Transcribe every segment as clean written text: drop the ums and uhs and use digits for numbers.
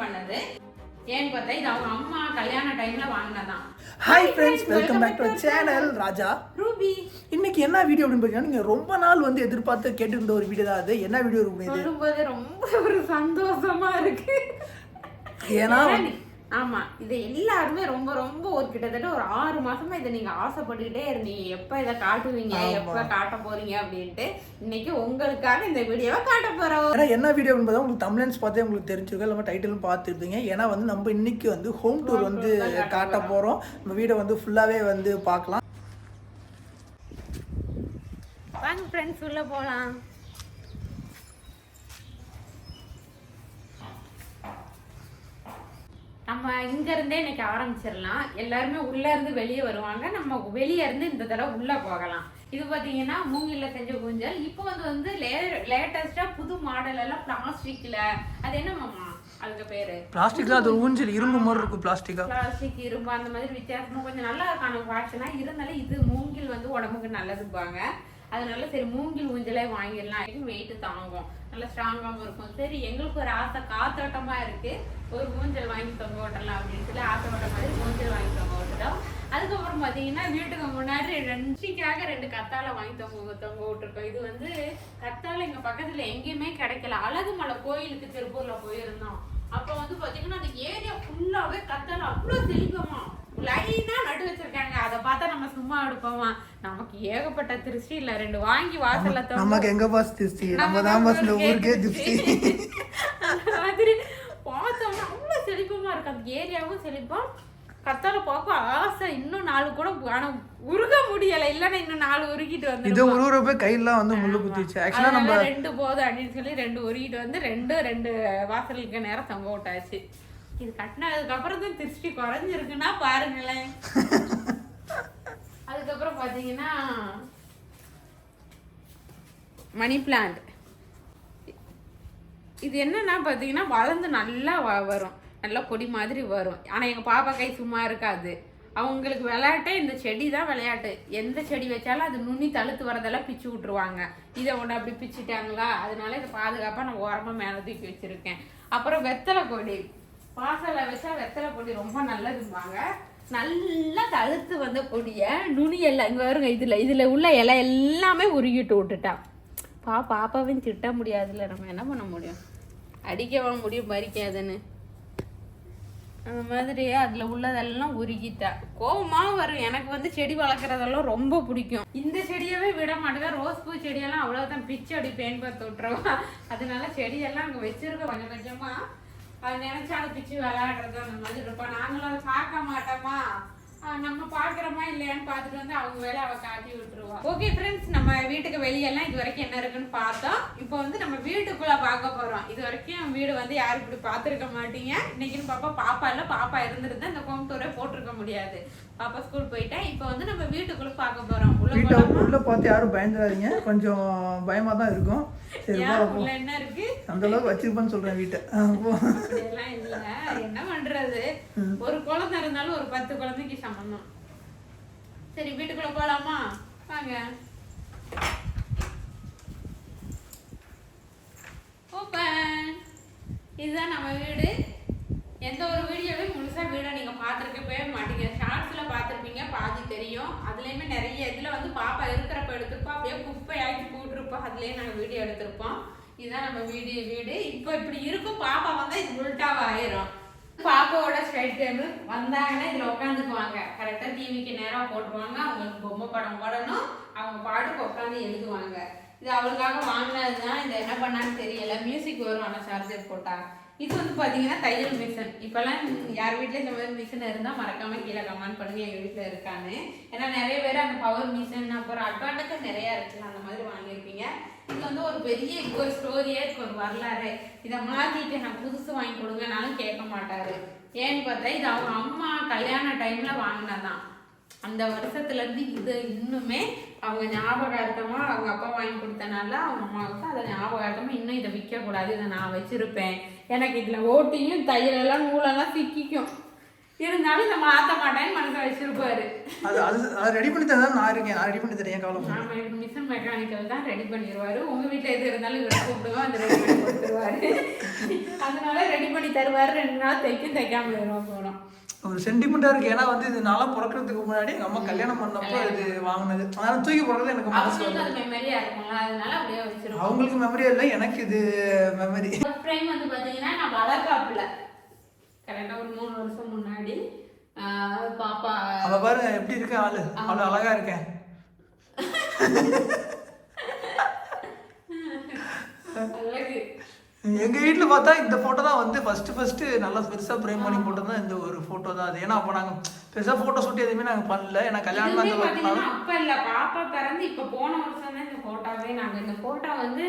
பண்ணது. ஏன்னு பார்த்தா இது அவங்க அம்மா கல்யாண டைம்ல வாங்கினதான். Hi friends, welcome back to channel Raja Ruby. இன்னைக்கு என்ன வீடியோ அப்படின்னு பார்த்தீங்கன்னா, நீங்கள் ரொம்ப நாள் வந்து எதிர்பார்த்து கேட்டுருந்த ஒரு வீடியோ தான் அது. என்ன வீடியோ இருக்கும்? சொல்லும்போது ரொம்ப ஒரு சந்தோஷமா இருக்கு. ஏன்னா ஆமா, இது எல்லாருமே ரொம்ப ரொம்ப ஒரு கிட்டத்தட்ட ஒரு 6 மாசமா இதை நீங்க ஆசைப்பட்டுக்கிட்டே இருந்தீங்க, எப்ப இதை காட்டுவீங்க, எப்ப காட்ட போறீங்க அப்படின்ட்டு. இன்னைக்கு உங்களுக்காக இந்த வீடியோவை காட்ட போறோம். ஏன்னா என்ன வீடியோ என்பது உங்களுக்கு தமிழ்ஸ் பார்த்தே உங்களுக்கு தெரிஞ்சிருக்கும், இல்லாமல் டைட்டிலும் பார்த்துருப்பீங்க. ஏன்னா வந்து நம்ம இன்னைக்கு வந்து ஹோம் டூர் வந்து காட்ட போறோம். நம்ம வீடியோ வந்து ஃபுல்லாவே வந்து பார்க்கலாம். வாங்க ஃப்ரெண்ட்ஸ், உள்ள போலாம். நம்ம இங்க இருந்தே இன்னைக்கு ஆரம்பிச்சிடலாம். எல்லாருமே உள்ள இருந்து வெளியே வருவாங்க, நம்ம வெளியே இருந்து இந்த தடவை உள்ள போகலாம். இது பாத்தீங்கன்னா மூங்கில்ல செஞ்ச ஊஞ்சல். இப்போ வந்து லேட்டஸ்டா புது மாடல் எல்லாம் பிளாஸ்டிக்ல. அது என்ன மாமா அதுக்கு பேரு? பிளாஸ்டிக்ல அது ஊஞ்சல் இரும்பு மாதிரி இருக்கும். பிளாஸ்டிக் இரும்பு அந்த மாதிரி வித்தியாசமா கொஞ்சம் நல்லா இருக்கான ஃபேஷனா இருந்தாலும் இது மூங்கில் வந்து உடம்புக்கு நல்லதுப்பாங்க. அதனால சரி மூங்கில் ஊஞ்சலே வாங்கிடலாம். வெயிட் தாங்கும், நல்லா ஸ்ட்ராங்காகவும் இருக்கும். சரி எங்களுக்கு ஒரு ஆசை, காத்தோட்டமா இருக்கு, ஒரு ஊஞ்சல் வாங்கி தொங்க ஓட்டலாம் அப்படின்னு சொல்லி ஆசைப்பட்ட மாதிரி ஊஞ்சல் வாங்கி தொங்க ஓட்டுட்டோம். அதுக்கப்புறம் பாத்தீங்கன்னா வீட்டுக்கு முன்னாடி 2 கத்தாழை வாங்கி தொங்க விட்டுருக்கோம். இது வந்து கத்தாழை எங்க பக்கத்துல எங்கேயுமே கிடைக்கல. அழகுமலை கோயிலுக்கு திருப்பூர்ல போயிருந்தோம். அப்ப வந்து பாத்தீங்கன்னா அந்த ஏரியா ஃபுல்லாவே கத்தாழை அவ்வளவு செழிப்பமா லைனா நட்டு வச்சிருக்காங்க. அதை பார்த்தா நம்ம சும்மா எடுப்போமா? நமக்கு ஏகப்பட்ட திருஷ்டி இல்ல, 2 வாங்கி வாசல்ல நமக்கு எங்க பாஸ் திருஷ்டி, நம்ம தான் பாஸ் இந்த ஊருக்கே திருஷ்டி. அந்த மாதிரி பார்த்தோம்னா அவ்வளவு செழிப்பமா இருக்கு. அந்த ஏரியாவும் செழிப்பம். கத்தாழை பார்க்க ஆசை, இன்னும் 4 கூட, ஆனா உருக முடியல. இல்லன்னா இன்னும் 4 உருகிட்டு வந்து இது உருவ கையெல்லாம் வந்து முள்ளு குத்திச்சு. ஆக்சுவலா நம்ம 2 போதும் அப்படின்னு சொல்லி 2 உருகிட்டு வந்து 2 வாசலுக்கு நேரம் தொங்க விட்டாச்சு. இது கட்டினதுக்கு அப்புறம் தான் திருஷ்டி குறைஞ்சிருக்குன்னா பாருங்களேன். அதுக்கப்புறம் பாத்தீங்கன்னா மணி பிளான்ட். இது என்னன்னா பாத்தீங்கன்னா வளர்ந்து நல்லா வரும், நல்லா கொடி மாதிரி வரும். ஆனா எங்க பாப்பா கை சும்மா இருக்காது. அவங்களுக்கு விளையாட்டே இந்த செடி தான் விளையாட்டு. எந்த செடி வச்சாலும் அது நுனி தழுத்து வரதெல்லாம் பிச்சு விட்டுருவாங்க. இதை ஒன்று அப்படி பிச்சுட்டாங்களா, அதனால இதை பாதுகாப்பா நான் ஓரமா மேலே தூக்கி வச்சிருக்கேன். அப்புறம் வெத்தலை கொடி, வாசலை வச்சா வெத்தலை கொடி ரொம்ப நல்லதுவாங்க. நல்லா தழுத்து வந்த கொடிய நுனி எல்லாம் இங்க வருங்க, இதுல உள்ள இலை எல்லாமே உருகிட்டு விட்டுட்டா. பாப்பாவையும் திட்ட முடியாதுல்ல, நம்ம என்ன பண்ண முடியும்? அடிக்கவா முடியும் பறிக்காதுன்னு. அந்த மாதிரி அதுல உள்ளதெல்லாம் உருகிட்டா. கோவமா வரும். எனக்கு வந்து செடி வளர்க்குறதெல்லாம் ரொம்ப பிடிக்கும். இந்த செடியவே விட மாட்டேங்க. ரோஸ் பூ செடியெல்லாம் அவ்வளவுதான் பிச்சு அடி பேன் பார்த்து விட்டுருவா. அதனால செடியெல்லாம் அங்க வச்சிருக்க கொஞ்சம் கொஞ்சமா. அது நினைச்சா அதை பிச்சு விளையாடுறது அந்த மாதிரி இருப்போம். நாங்களும் அதை பார்க்க மாட்டோமா, நம்ம பாக்குறோமா இல்லையான்னு பார்த்துட்டு வந்து அவங்க வேலை அவ காட்டி விட்டுருவா. ஓகே ஃப்ரெண்ட்ஸ், நம்ம வீட்டுக்கு வெளியெல்லாம் இது வரைக்கும் என்ன இருக்குன்னு பார்த்தோம். இப்போ வந்து நம்ம வீட்டுக்குள்ள பார்க்க போறோம். இது வரைக்கும் வீடு வந்து யாரும் இப்படி பார்த்துருக்க மாட்டீங்க. இன்னைக்குன்னு பாப்பா இல்ல, பாப்பா இருந்திருந்தா இந்த ஹோம் டூரே போட்டிருக்க முடியாது. பாப்பா ஸ்கூல் போயிட்டேன். இப்போ வந்து நம்ம வீட்டுக்குள்ள பார்க்க போறோம். உள்ள பார்த்து யாரும் பயந்துடாதீங்க, கொஞ்சம் பயமா தான் இருக்கும். சரி, என்ன இருக்கு அந்த அளவுக்கு வச்சிருப்பேன்னு சொல்றேன் வீட்டை. அப்படியெல்லாம் இல்ல, என்ன பண்றது, ஒரு குழந்தை இருந்தாலும் ஒரு 10 குழந்தைக்கு சம்பந்தம். சரி வீட்டுக்குள்ள போலாமா? வாங்க. ஓப்பன். இதுதான் நம்ம வீடு. எந்த ஒரு வீடியோவையும் முழுசா வீடை நீங்க பார்த்துருக்கவே மாட்டீங்க. ஷார்ட்ஸ்ல பார்த்துருப்பீங்க, பாதி தெரியும். அதுலயுமே நிறைய இதுல வந்து பாப்பா இருக்கிறப்ப எடுத்திருப்போம், அப்படியே குப்பையாக்கி போட்டிருப்போம், அதுலயே நாங்க வீடியோ எடுத்திருப்போம். இதுதான் நம்ம வீடு. இப்போ இப்படி இருக்கும். பாப்பா வந்தா இது உள்டாவா ஆயிரும். பாப்பாவோட ஸ்ட்ரைட் டேபிள் வந்தாங்கன்னா இதுல உட்காந்துக்குவாங்க. கரெக்டா டிவிக்கு நேரம் போட்டுருவாங்க. அவங்களுக்கு பொம்மை படம் போடணும், அவங்க பாட்டுக்கு உட்காந்து எழுதுவாங்க. இது அவளுக்காக வாங்கினதுதான். இது என்ன பண்ணான்னு தெரியல. மியூசிக் வரும் ஆனா சார்ஜர் போட்டா. இது வந்து பாத்தீங்கன்னா தையல் மிஷின். இப்பெல்லாம் யார் வீட்லயும் இந்த மாதிரி மிஷின் இருந்தா மறக்காம கீழே கமெண்ட் பண்ணுங்க எங்க வீட்டுல இருக்கான்னு. ஏன்னா நிறைய பேர் அந்த பவர் மிஷின் அப்புறம் அட்வான்டேஜ் நிறைய இருக்குல்ல, அந்த மாதிரி வாங்கியிருப்பீங்க. இது வந்து ஒரு பெரிய ஒரு ஸ்டோரியே இருக்கு, ஒரு வரலாறு. இதை மாத்திட்டு நான் புதுசு வாங்கி கொடுங்கனாலும் கேட்க மாட்டாரு. ஏன்னு பார்த்தா இது அவங்க அம்மா கல்யாண டைம்ல வாங்கினதான். அந்த வருஷத்துல இருந்து இது இன்னுமே அவங்க ஞாபகார்த்தமா அவங்க அப்பா வாங்கி கொடுத்தனால அவங்க அம்மாவுக்கு அதை ஞாபகார்த்தமா இன்னும் இதை விற்க கூடாது, இதை நான் வச்சிருப்பேன். எனக்கு இதுல ஓட்டியும் தையலெல்லாம் நூலெல்லாம் சிக்கிக்கும். இருந்தாலும் இதை மாற்ற மாட்டேன்னு மனசை வச்சிருப்பாரு. அது அது அது ரெடி பண்ணி தரதான் நான் இருக்கேன். நான் ரெடி பண்ணி தரேன் கவலை. ஆமாம், எனக்கு மிஷின் மெக்கானிக்கல் தான் ரெடி பண்ணிடுவாரு. உங்கள் வீட்டில் எது இருந்தாலும் இவரை கூப்பிடுவோம், அந்த ரெடி பண்ணி கொடுத்துருவாரு. அதனால ரெடி பண்ணி தருவார். 2 நாள் தைக்காமல் வருவோம் போனோம். ஒரு சென்டிமெண்ட்டாக இருக்குது. ஏன்னா வந்து இது நாளாக பிறக்கிறதுக்கு முன்னாடி எங்கள் அம்மா கல்யாணம் பண்ணப்போ இது வாங்கினது. அதனால் தூக்கி போடுறது எனக்கு மனசு வந்து அது மெமரியாக இருக்கும்ல, அதனால அப்படியே வச்சிருக்கோம். அவங்களுக்கு மெமரியா இல்லை, எனக்கு இது மெமரி. ஃப்ரேம் வந்து பார்த்தீங்கன்னா நான் வளர்க்காப்புல கரெக்டாக ஒரு 3 வருஷம் முன்னாடி பாப்பா அவ பாருங்க எப்படி இருக்கு ஆளு. அவ்வளோ அழகா இருக்கேன். அழகு. எங்க வீட்டுல பார்த்தா இந்த போட்டோ தான் வந்து ஃபர்ஸ்ட் நல்லா பெருசா பிரேம் பண்ணி போட்டது தான் இந்த ஒரு போட்டோ தான் அது. ஏன்னா அப்போ நாங்க பெருசா போட்டோ ஷூட் எதுவுமே நாங்க பண்ணல. ஏன்னா கல்யாணம் அந்த அப்ப இல்ல, பாப்பா பிறந்து இப்ப போன வருஷம் தான் இந்த போட்டோவே நாங்க இந்த போட்டோ வந்து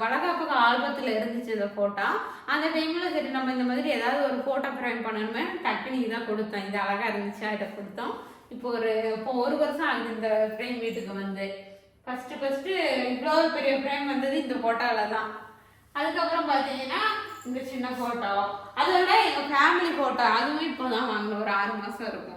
வளகாப்புக்கு ஆல்பத்துல இருந்துச்சு இந்த போட்டோ. அந்த டைம்ல சரி நம்ம இந்த மாதிரி ஏதாவது ஒரு போட்டோ ஃப்ரேம் பண்ணணுமே டக்குனு தான் கொடுத்தோம். இது அழகா இருந்துச்சு, அதை கொடுத்தோம். இப்போ ஒரு வருஷம் ஆகுது இந்த ஃப்ரேம் வீட்டுக்கு வந்து. ஃபர்ஸ்ட் இவ்வளோ பெரிய ஃப்ரேம் வந்தது இந்த போட்டோவில் தான். அதுக்கப்புறம் பார்த்தீங்கன்னா இந்த சின்ன ஃபோட்டோ, அதோட எங்கள் ஃபேமிலி ஃபோட்டோ அதுவும் இப்போ தான் வாங்கினோம். ஒரு 6 மாதம் இருக்கும்.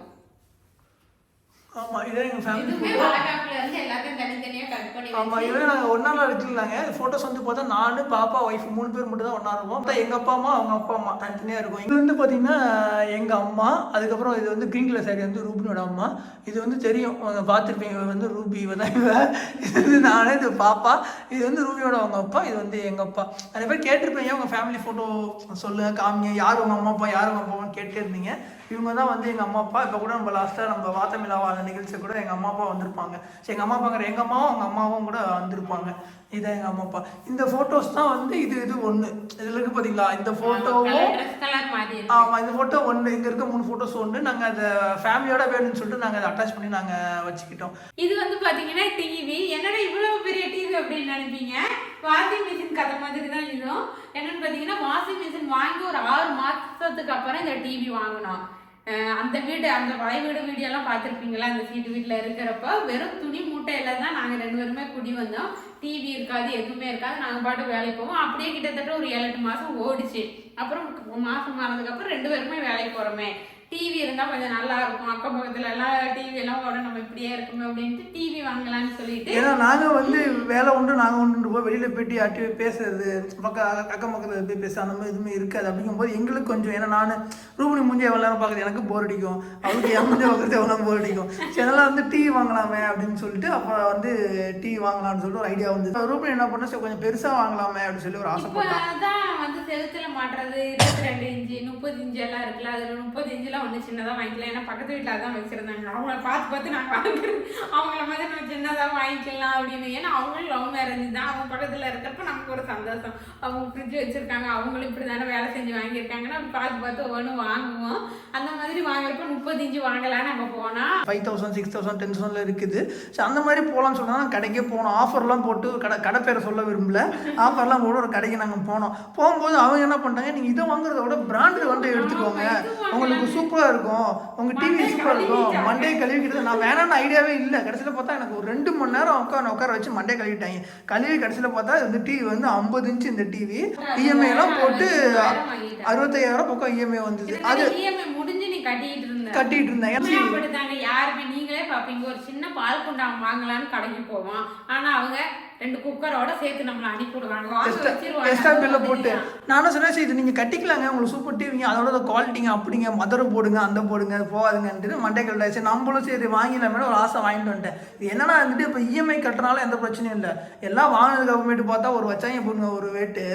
ஆமா, இதே எங்க ஃபேமிலி ஃபோட்டோ. வளகாப்புல இருந்து எல்லாத்தையும் தனித்தனியாக கட் பண்ணி. ஆமா, இதே நாங்கள் ஒன்றா நாள் எடுத்துருந்தாங்க. ஃபோட்டோஸ் வந்து பார்த்தா நானு பாப்பா ஒய்ஃப் 3 பேர் மட்டும் தான் ஒன்றா இருப்போம். எங்கள் அப்பா அம்மா அவங்க அப்பா அம்மா தனித்தனியாக இருக்கும். இது வந்து பார்த்தீங்கன்னா எங்கள் அம்மா. அதுக்கப்புறம் இது வந்து க்ரீன் கலர் சாரி வந்து ரூபினோட அம்மா. இது வந்து தெரியும், பார்த்துருப்பீங்க. இவ வந்து ரூபி, இவ தான் இவ. இது வந்து நானே, இது பாப்பா. இது வந்து ரூபியோட அவங்க அப்பா, இது வந்து எங்கள் அப்பா. நிறைய பேர் கேட்டிருப்பீங்க உங்கள் ஃபேமிலி ஃபோட்டோ சொல்லுங்கள், காமிங்க, யார் உங்கள் அம்மா அப்பா, யார் உங்கள் அப்பான்னு கேட்டே இருந்தீங்க. இவங்க தான் வந்து எங்கள் அம்மா அப்பா. இப்போ கூட நம்ம லாஸ்ட்டாக நம்ம வாத்தமிழாவா அந்த நிகழ்ச்சி கூட எங்கள் அம்மா அப்பா வந்திருப்பாங்க. சரி, எங்கள் அம்மா அப்பாங்கிற எங்கள் அம்மாவும் அவங்க அம்மாவும் கூட வந்திருப்பாங்க. இதான் எங்கள் அம்மா அப்பா. இந்த ஃபோட்டோஸ் தான் வந்து இது ஒன்று இதில் இருக்குது பார்த்தீங்களா, இந்த ஃபோட்டோவும். ஆமாம், இந்த ஃபோட்டோ ஒன்று. இங்கே இருக்க 3 ஃபோட்டோஸ் ஒன்று. நாங்கள் அதை ஃபேமிலியோட வேணும்னு சொல்லிட்டு நாங்கள் அதை அட்டாச் பண்ணி நாங்கள் வச்சுக்கிட்டோம். இது வந்து பார்த்தீங்கன்னா டிவி. என்னடா இவ்வளோ பெரிய டிவி அப்படின்னு நினைப்பீங்க. வாஷிங் மிஷின் கதை மாதிரி தான் இதுவும். என்னன்னு பார்த்தீங்கன்னா வாஷிங் மிஷின் வாங்கி ஒரு 6 மாதத்துக்கு அப்புறம் இந்த டிவி வாங்கினோம். அந்த வீடு, அந்த பழைய வீடியோலாம் பார்த்துருப்பீங்களா, அந்த சீட்டு வீட்டில் இருக்கிறப்ப வெறும் துணி மூட்டையில தான் நாங்கள் 2 பேருமே குடி வந்தோம். டிவி இருக்காது, எதுவுமே இருக்காது. நாங்கள் பாட்டு வேலைக்கு போவோம். அப்படியே கிட்டத்தட்ட ஒரு 7-8 மாதம் ஓடிச்சு. அப்புறம் மாதம் மாறினதுக்கப்புறம் 2 பேருமே வேலைக்கு போகிறோமே, டிவி இருந்தால் கொஞ்சம் நல்லா இருக்கும், அக்கம் பக்கத்துல எல்லாம் டிவி எல்லாம் ஓட, நம்ம இப்படியே இருக்குமே அப்படின்ட்டு டிவி வாங்கலாம்னு சொல்லிட்டு. ஏன்னா நாங்கள் வந்து வேலை உண்டு, நாங்கள் உண்டு போய் வெளியில் போயிட்டு யார்ட்டி பேசுறது, அக்கம் பக்கத்தில் போய் பேச அந்த மாதிரி எதுவுமே இருக்காது. அப்படிங்கும்போது எங்களுக்கு கொஞ்சம், ஏன்னா நான் ரூபினி மூஞ்சி எவ்வளோ நேரம் பார்க்குறது எனக்கு போர் அடிக்கும், அவளுக்கு என் மூஞ்சி பார்க்குறது எவ்வளோ போர் அடிக்கும். சரி, அதெல்லாம் வந்து டிவி வாங்கலாமே அப்படின்னு சொல்லிட்டு அப்போ வந்து டிவி வாங்கலாம்னு சொல்லிட்டு ஒரு ஐடியா வந்து ரூபினி என்ன பண்ண, சரி கொஞ்சம் பெருசாக வாங்கலாமே அப்படின்னு சொல்லி ஒரு ஆசைப்பட்டேன். அதான் வந்து செலுத்துல மாட்டுறது 22 இன்ச்சு 30 இன்ச்சு எல்லாம் இருக்குல்ல, அதில் 30 இன்ச்சுலாம் ஒன்று சின்னதாக வாங்கிக்கலாம். ஏன்னா பக்கத்து வீட்டில் அதான் வச்சுருந்தாங்க. அவங்கள பார்த்து நாங்கள் வாங்குறது, அவங்கள மாதிரி நம்ம சின்னதாக வாங்கிக்கலாம் அப்படின்னு. ஏன்னா அவங்களும் லவ் மேரேஜ் தான். அவங்க பக்கத்தில் இருக்கிறப்ப நமக்கு ஒரு சந்தோஷம். அவங்க ஃப்ரிட்ஜ் வச்சுருக்காங்க, அவங்களும் இப்படி தானே வேலை செஞ்சு வாங்கியிருக்காங்கன்னா அப்படி பார்த்து ஒவ்வொன்றும் வாங்குவோம். அந்த மாதிரி வாங்குறப்ப 30 இன்ச்சு வாங்கலான்னு நம்ம போனால் 5000, 6000, 10,000 இருக்குது. ஸோ அந்த மாதிரி போகலான்னு சொன்னால் கடைக்கே போனோம். ஆஃபர்லாம் போட்டு கடை பேரை சொல்ல விரும்பல, ஆஃபர்லாம் போட்டு ஒரு கடைக்கு நாங்கள் போகும்போது அவங்க என்ன பண்ணிட்டாங்க, நீங்கள் இதை வாங்குறத விட பிராண்டு வந்து எடுத்துக்கோங்க, உங்களுக்கு சூப்பராக இருக்கும், உங்கள் டிவி சூப்பராக இருக்கும், மண்டே கழுவிக்கிட்டு. நான் வேணான்னு ஐடியாவே இல்லை. கடைசியில் பார்த்தா எனக்கு ஒரு 2 மணி நேரம் உட்கார வச்சு மண்டே கழுவிட்டாங்க. கடைசியில் பார்த்தா இந்த டிவி வந்து 50 இன்ச்சு. இந்த டிவி இஎம்ஐலாம் போட்டு 65,000 பக்கம் இஎம்ஐ வந்தது. அது முடிஞ்சு நீ கட்டிட்டு இருந்தேன். யாருமே நீங்களே பாப்பீங்க, ஒரு சின்ன பால் குண்டான் வாங்கலான்னு கடைக்கு போவோம். ஆனா அவங்க 2 குக்கரோட சேர்த்து நம்மளை அனுப்பிவிடுவாங்க, எக்ஸ்ட்ரா பில்ல போட்டு. நானும் சொன்னேன், சரி இது நீங்கள் கட்டிக்கலாங்க, உங்களுக்கு சூப்பர் டிவிங்க, அதோட குவாலிட்டிங்க அப்படிங்க, மதரை போடுங்க, அந்த போடுங்க, அது போகாதுங்கன்ட்டு மண்டைக்கல் சரி நம்மளும் சரி வாங்கிடலாமே ஒரு ஆசை வாங்கிட்டு வந்துட்டேன். இது என்னன்னா வந்துட்டு இப்போ இஎம்ஐ கட்டுறனால எந்த பிரச்சனையும் இல்லை. எல்லாம் வாங்கினதுக்கு அப்புறமேட்டு பார்த்தா ஒரு வச்சாங்க போடுங்க ஒரு ரேட்டு.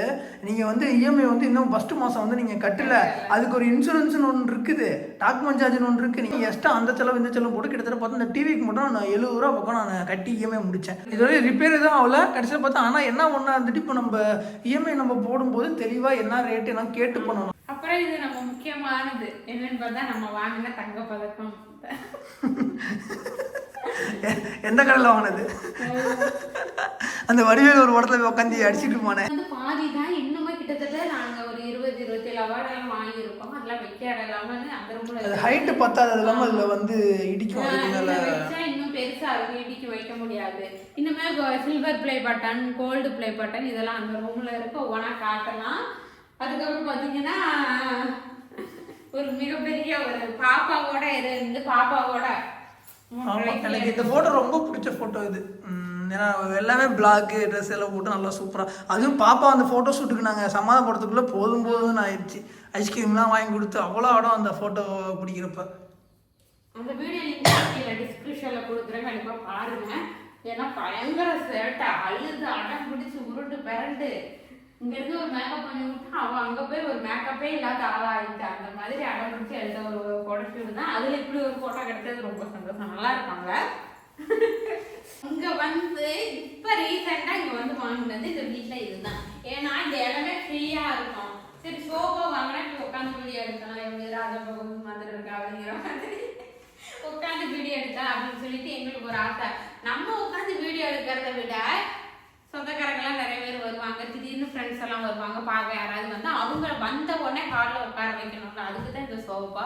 நீங்கள் வந்து இஎம்ஐ வந்து இன்னும் ஃபஸ்ட்டு மாதம் வந்து நீங்கள் கட்டலை, அதுக்கு ஒரு இன்சூரன்ஸ்னு ஒன்று இருக்குது, டாக்குமெண்ட் சார்ஜ்னு ஒன்று இருக்குது. நீங்கள் எக்ஸ்ட்ரா அந்த செலவு இந்த செலவு போட்டு கிட்டத்தட்ட பார்த்தா இந்த டிவிக்கு மட்டும் நான் 70 ரூபா பக்கம் நான் கட்டி இஎம்ஐ முடித்தேன். இதோட ரிப்பேர் தான் அவ்வளோ கடைசியில் பார்த்தா. ஆனால் என்ன ஒன்றா இருந்துட்டு இப்போ நம்ம இஎம்ஐ நம்ம போடும்போது தெளிவாக என்ன ரேட்டு என்ன கேட்டு பண்ணணும். அப்புறம் இது நம்ம முக்கியமானது என்னன்னு பார்த்தா நம்ம வாங்கின தங்க பதக்கம். எந்த கடையில் வாங்கினது? அந்த வடிவேல் ஒரு இடத்துல போய் உட்காந்து அடிச்சுட்டு போனேன். பாதி தான் இன்னுமே கிட்டத்தட்ட நாங்கள் ஒரு 20-27 அவார்டெல்லாம் வாங்கியிருக்கோம். அதெல்லாம் வைக்க இடலாம அந்த ரூம்ல ஹைட்டு பத்தாது, அது இல்லாமல் அதில் வந்து இடிக்கும், இன்னும் பெருசா இருக்கும், இடிக்க வைக்க முடியாது. இன்னுமே silver play button, gold play button இதெல்லாம் அந்த ரூம்ல இருக்கு, ஒவ்வொன்றா காட்டலாம். அதுக்கப்புறம் பார்த்தீங்கன்னா ஒரு மிகப்பெரிய ஒரு பாப்பாவோட இருந்து பாப்பாவோட எனக்கு இந்த போட்டோ ரொம்ப பிடிச்ச போட்டோ இது. ஏன்னா எல்லாமே பிளாக்கு ட்ரெஸ் எல்லாம் போட்டு நல்லா சூப்பராக, அதுவும் பாப்பா அந்த ஃபோட்டோ ஷூட்டுக்கு நாங்கள் சமாதப்படுறதுக்குள்ளே போதும்னு ஆயிடுச்சு. ஐஸ்கிரீம்லாம் வாங்கி கொடுத்து அவ்வளோ இடம் அந்த ஃபோட்டோ பிடிக்கிறப்ப. அந்த வீடியோ லிங்க் டிஸ்கிரிப்ஷன்ல கொடுக்குறேன், கண்டிப்பா பாருங்க. ஏன்னா பயங்கர சேட்டை, அழுது அடம் பிடிச்சு உருண்டு பிறண்டு இங்க இருந்து ஒரு மேக்கப் பண்ணி விட்டு அவன் அங்க போய் ஒரு மேக்கப்பே இல்லாத ஆளாயிட்டு அந்த மாதிரி அடம் பிடிச்சி எழுத ஒரு போட்டோ ஷூட் தான். அதுல இப்படி ஒரு போட்டோ கிடைச்சது ரொம்ப சந்தோஷம், நல்லா இருப்பாங்க. இங்க வந்து இப்ப ரீசெண்டா இங்க வந்து வாங்கினது இந்த வீட்டுல இதுதான். ஏன்னா இந்த இடமே ஃப்ரீயா இருக்கும். சரி சோஃபா வாங்கினா உட்காந்து வீடியோ எடுக்கலாம், எப்படி ராஜபகவன் மாதிரி இருக்கா அப்படிங்கிற மாதிரி உட்காந்து வீடியோ எடுக்கலாம் அப்படின்னு சொல்லிட்டு எங்களுக்கு ஒரு ஆசை. நம்ம உட்காந்து வீடியோ எடுக்கிறத விட சொந்தக்காரங்களாம் நிறைய பேர் வருவாங்க, திடீர்னு ஃப்ரெண்ட்ஸ் எல்லாம் வருவாங்க, பார்க்க யாராவது வந்து அவங்க வந்த உடனே காலில் உட்கார வைக்கணும்ல, அதுக்கு தான் இந்த சோஃபா.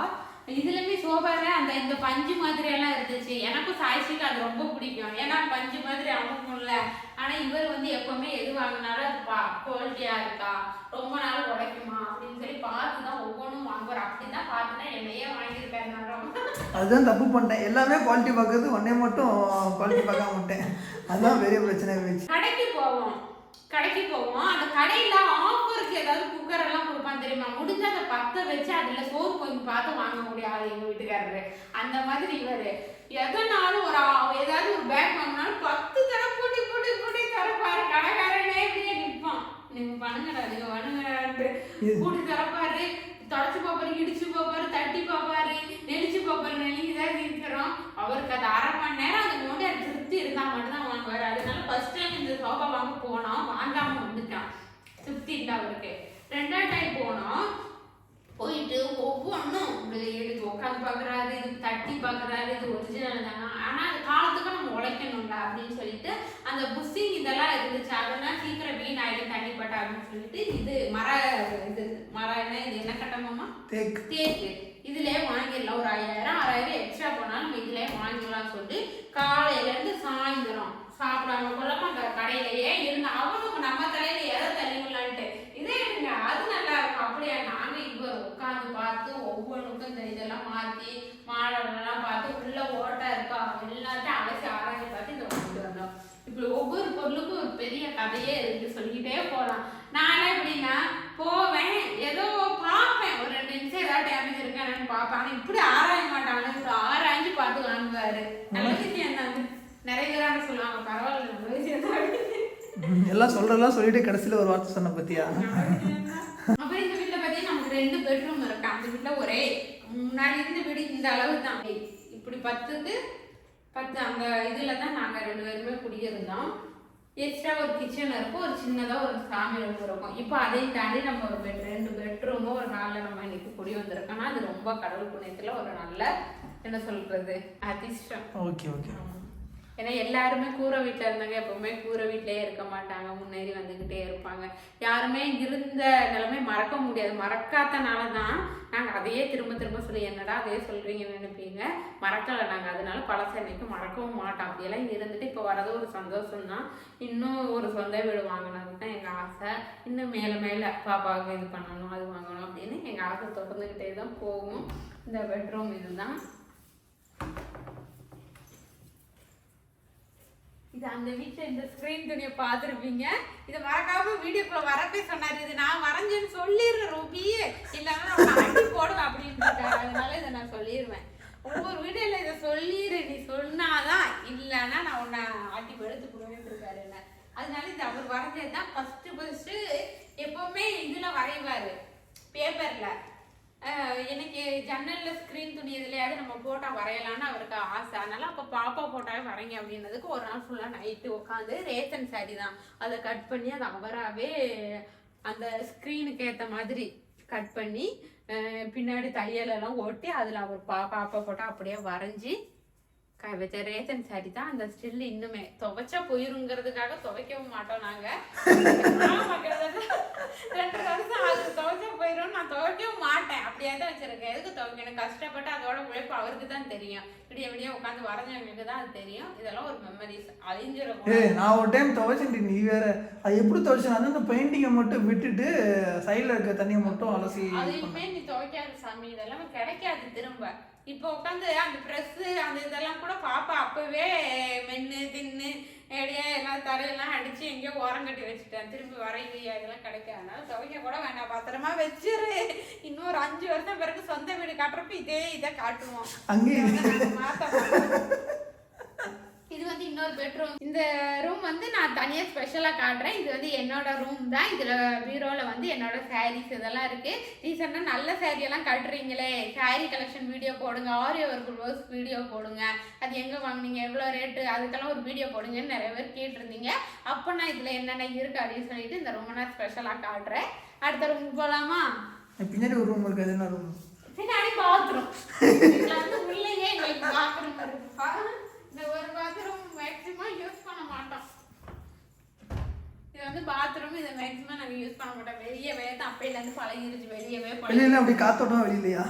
இதுலயுமே சோஃபால அந்த இந்த பஞ்சு மாதிரி எல்லாம் இருந்துச்சு. எனக்கும் சாய்ச்சிக்கு அது ரொம்ப பிடிக்கும், ஏன்னா பஞ்சு மாதிரி அமுக்கும்ல. ஆனா இவர் வந்து எப்பவுமே எது வாங்கினாலும் அது குவாலிட்டியா இருக்கா, ரொம்ப நாள் உடைக்குமா அப்படின்னு சொல்லி பார்த்துதான் ஒவ்வொன்றும் வாங்குவார். அப்படிதான் பார்த்துதான் என்னையே வாங்கியிருக்காரு. அதுதான் தப்பு பண்ணிட்டேன், எல்லாமே குவாலிட்டி பார்க்கறது, ஒன்னே மட்டும் குவாலிட்டி பார்க்க மாட்டேன். அதுதான் பெரிய பிரச்சனை போயிடுச்சு. கடைக்கு போவோம் அந்த கடையில ஆஃபருக்கு ஏதாவது குக்கர் எல்லாம் கொடுப்பான் தெரியுமா, முடிஞ்ச அதை பத்த வச்சு அதுல சோறு கொஞ்சம் பார்த்து வாங்க முடியாது எங்க வீட்டுக்காரரு. அந்த மாதிரி இவரு எதனாலும் ஏதாவது ஒரு பேக் வாங்கினாலும் 10 தர போட்டி தரப்பாரு. கடைக்காரனே இப்படியே நிற்பான், நீங்க பண்ணுங்கடா நீங்க பண்ணுங்கடான்ட்டு கூட்டி தரப்பாரு. தொடச்சு பார்ப்பாரு, இடிச்சு பார்ப்பாரு, தட்டி பார்ப்பாரு, நெளிச்சு பார்ப்பாரு. நெளிக்குதான் இருக்கிறோம். அவருக்கு அது 1/2 மணி நேரம் அது நோண்டி அது திருப்தி இருந்தா மட்டும் தான் வாங்குவாரு. அதனால ஃபர்ஸ்ட் டைம் இந்த சோஃபா வாங்க போனோம், வாங்காம வந்துட்டான், திருப்தி இல்லை அவருக்கு. 2வது டைம் போனோம், போயிட்டு ஒவ்வொன்றும் எடுத்து உட்காந்து பார்க்குறாரு, இது தட்டி பார்க்குறாரு, இது ஒரிஜினல் தானா, ஆனால் அது காலத்துக்கு நம்ம உழைக்கணும்ல அப்படின்னு சொல்லிட்டு அந்த புஷிங் இதெல்லாம் இருந்துச்சு. அதெல்லாம் சீக்கிரம் வீணாயிடும் தண்ணிப்பட்டா அப்படின்னு சொல்லிட்டு இது என்ன கட்டமாமா தேக்கு இதுலயே வாங்கிடலாம். ஒரு 5000 6000 எக்ஸ்ட்ரா போனாலும் நம்ம இதுலயே வாங்கிடலாம் சொல்லிட்டு காலையில இருந்து சாயந்தரம் சாப்பிடாம கொள்ளாம அந்த கடையிலேயே இருந்து அவனுக்கு நம்ம தலையில எதை தள்ளிவிடலான்ட்டு இதே எடுங்க அது நல்லா இருக்கும். அப்படியா நாங்க இவர் உட்காந்து பார்த்து ஒவ்வொன்றுக்கும் இந்த இதெல்லாம் மாத்தி மாடலாம் பார்த்து உள்ள ஓட்டா இருக்கா எல்லாத்தையும் அலசி ஆராய்ச்சி பார்த்து இதை வாங்கிட்டு வந்தோம். இப்படி ஒவ்வொரு பொருளுக்கும் ஒரு பெரிய கதையே இருக்கு, சொல்லிக்கிட்டே போகலாம். நானே எப்படின்னா போவேன், ஏதோ பார்ப்பேன், ஒரு 2 நிமிஷம் ஏதாவது டேமேஜ் இருக்கானு பார்ப்பேன். ஆனால் இப்படி ஆராய மாட்டாங்க, இப்படி ஆராய்ஞ்சு பார்த்து வாங்குவாரு. நல்ல விஷயம் தான், நிறைய பேரான சொல்லுவாங்க, பரவாயில்ல நல்ல விஷயம் தான். எல்லாம் சொல்லிட்டு கடைசியில் ஒரு வார்த்தை சொன்ன பத்தியா. அப்புறம் இந்த வீட்டில் பார்த்தீங்கன்னா நமக்கு 2 பெட்ரூம் இருக்கு. அந்த வீட்டில் ஒரே முன்னாடி இருந்த வீடு இந்த அளவு தான், இப்படி 10க்கு 10 அந்த இதில் தான் நாங்கள் 2 பேருமே குடியிருந்தோம். எக்ஸ்ட்ரா ஒரு கிச்சன் இருக்கும், ஒரு சின்னதாக ஒரு சாமி ரூம் இருக்கும். இப்போ அதையும் தாண்டி நம்ம ஒரு 2 பெட்ரூமும் ஒரு ஹாலில் நம்ம இன்னைக்கு குடி வந்திருக்கோம்னா அது ரொம்ப கடவுள் புண்ணியத்தில் ஒரு நல்ல என்ன சொல்றது அதிர்ஷ்டம். Okay okay. ஏன்னா எல்லாருமே கூரை வீட்டில் இருந்தாங்க, எப்பவுமே கூரை வீட்டிலேயே இருக்க மாட்டாங்க, முன்னேறி வந்துக்கிட்டே இருப்பாங்க. யாருமே இருந்த நிலைமை மறக்க முடியாது. மறக்காதனால தான் நாங்கள் அதையே திரும்ப திரும்ப சொல்லி என்னடா அதே சொல்கிறீங்கன்னு நினைப்பீங்க. மறக்கலை நாங்கள், அதனால பழச என்னைக்கு மறக்கவும் மாட்டோம். அப்படியெல்லாம் இருந்துட்டு இப்போ வரது ஒரு சந்தோஷம் தான். இன்னும் ஒரு சொந்த வீடு வாங்கினது தான் எங்கள் ஆசை. இன்னும் மேலே மேலே பாப்பாவுக்கு இது பண்ணணும் அது வாங்கணும் அப்படின்னு எங்கள் ஆசை தொடர்ந்துக்கிட்டே தான் போகும். இந்த பெட்ரூம் இதுதான். இது அந்த வீட்டில் இந்த ஸ்க்ரீன் துணியை பார்த்துருப்பீங்க. இதை மறக்காம வீடியோக்குள்ள வரப்பே சொன்னார், இது நான் வரைஞ்சேன்னு சொல்லிடுறேன் ரூபி, இல்லைன்னா நான் ஆட்டி போடுவேன் அப்படின்னு இருக்காரு. அதனால இதை நான் சொல்லிடுவேன். ஒவ்வொரு வீடியோல இதை சொல்லிடு, நீ சொன்னாதான், இல்லைன்னா நான் உன்னை ஆட்டி எடுத்து கொடுவேன்னு இருக்காரு என்ன. அதனால இது அவர் வரைஞ்சது தான் ஃபர்ஸ்ட் எப்பவுமே இதுல வரைவாரு பேப்பர்ல. எனக்கு ஜன்னலில் ஸ்க்ரீன் துணி எதுலையாவது நம்ம போட்டா வரையலான்னு அவருக்கு ஆசை. அதனால அப்போ பாப்பா போட்டாவே வரைங்க அப்படின்னதுக்கு ஒரு நாள் ஃபுல்லாக நைட்டு உட்காந்து ரேஷன் சாரி தான் அதை கட் பண்ணி அதை அவராகவே அந்த ஸ்க்ரீனுக்கு ஏற்ற மாதிரி கட் பண்ணி பின்னாடி தையலெல்லாம் ஓட்டி அதில் அவர் பாப்பா போட்டால் அப்படியே வரைஞ்சி வச்ச ரேஷன் சாரி தான் அந்த ஸ்டில் இன்னுமே துவைச்சா போயிருங்கிறதுக்காக துவைக்கவும் மாட்டோம் நாங்க. 2 வருஷம் அது துவைச்சா போயிரும், நான் துவைக்கவும் மாட்டேன், அப்படியே தான் வச்சிருக்கேன். எதுக்கு துவைக்கணும்? கஷ்டப்பட்டு அதோட உழைப்பு அவருக்கு தான் தெரியும், விடிய உட்காந்து வரைஞ்சவங்களுக்கு தான் அது தெரியும். இதெல்லாம் ஒரு மெமரிஸ், அழிஞ்சிடும். நான் ஒரு டைம் துவைச்சேன், நீ வேற அது எப்படி துவைச்சேன்? அந்த பெயிண்டிங்கை மட்டும் விட்டுட்டு சைடில் இருக்க தண்ணியை மட்டும் அலசி. அதையுமே நீ துவைக்காது சாமி, இதெல்லாம் கிடைக்காது திரும்ப. இப்போ உட்காந்து அந்த ப்ரெஸ்ஸு அந்த இதெல்லாம் கூட பாப்பா அப்பவே மென்று தின்னு எப்படியா எல்லாம் தரையெல்லாம் அடிச்சு எங்கேயோ ஓரம் கட்டி வச்சுட்டேன். திரும்பி வரையிலையா, இதெல்லாம் கிடைக்காது. அதனால துவைக்க கூட வேண்டாம், பத்திரமா வச்சிரு. இன்னொரு 5 வருஷம் பிறகு சொந்த வீடு காட்டுறப்ப இதை காட்டுவோம். அங்கே இது வந்து இன்னொரு பெட்ரூம். இந்த ரூம் வந்து நான் தனியாக ஸ்பெஷலாக காட்டுறேன். இது வந்து என்னோட ரூம் தான். இதில் பீரோவில் வந்து என்னோட சாரீஸ் இதெல்லாம் இருக்குது. ரீசெண்டாக நல்ல சாரியெல்லாம் கட்டுறீங்களே, சாரீ கலெக்ஷன் வீடியோ போடுங்க, ஆரி ஒர்க் ப்ளவுஸ் வீடியோ போடுங்க, அது எங்கே வாங்கினீங்க, எவ்வளோ ரேட்டு, அதுக்கெல்லாம் ஒரு வீடியோ போடுங்கன்னு நிறைய பேர் கேட்டிருந்தீங்க. அப்போ நான் இதில் என்னென்ன இருக்குது அப்படின்னு சொல்லிட்டு இந்த ரூமை நான் ஸ்பெஷலாக காட்டுறேன். அடுத்த ரூம் போகலாமா? பின்னாடி ஒரு ரூம் இருக்குது, அது என்ன ரூம்? பின்னாடி பாத்ரூம். இதில் வந்து உள்ளேயே எங்களுக்கு பாத்ரூம் இருக்குது. இந்த ஒரு பாத்ரூம் மேக்ஸிமம் யூஸ் பண்ண மாட்டோம். இது வந்து பாத்ரூம், இதை மேக்ஸிமம் நாங்கள் யூஸ் பண்ண மாட்டோம். வெளியவே தான் அப்பையிலேருந்து பழகிருச்சு. வெளியவே அப்படி காத்தோட்டம் வெளியிலையா?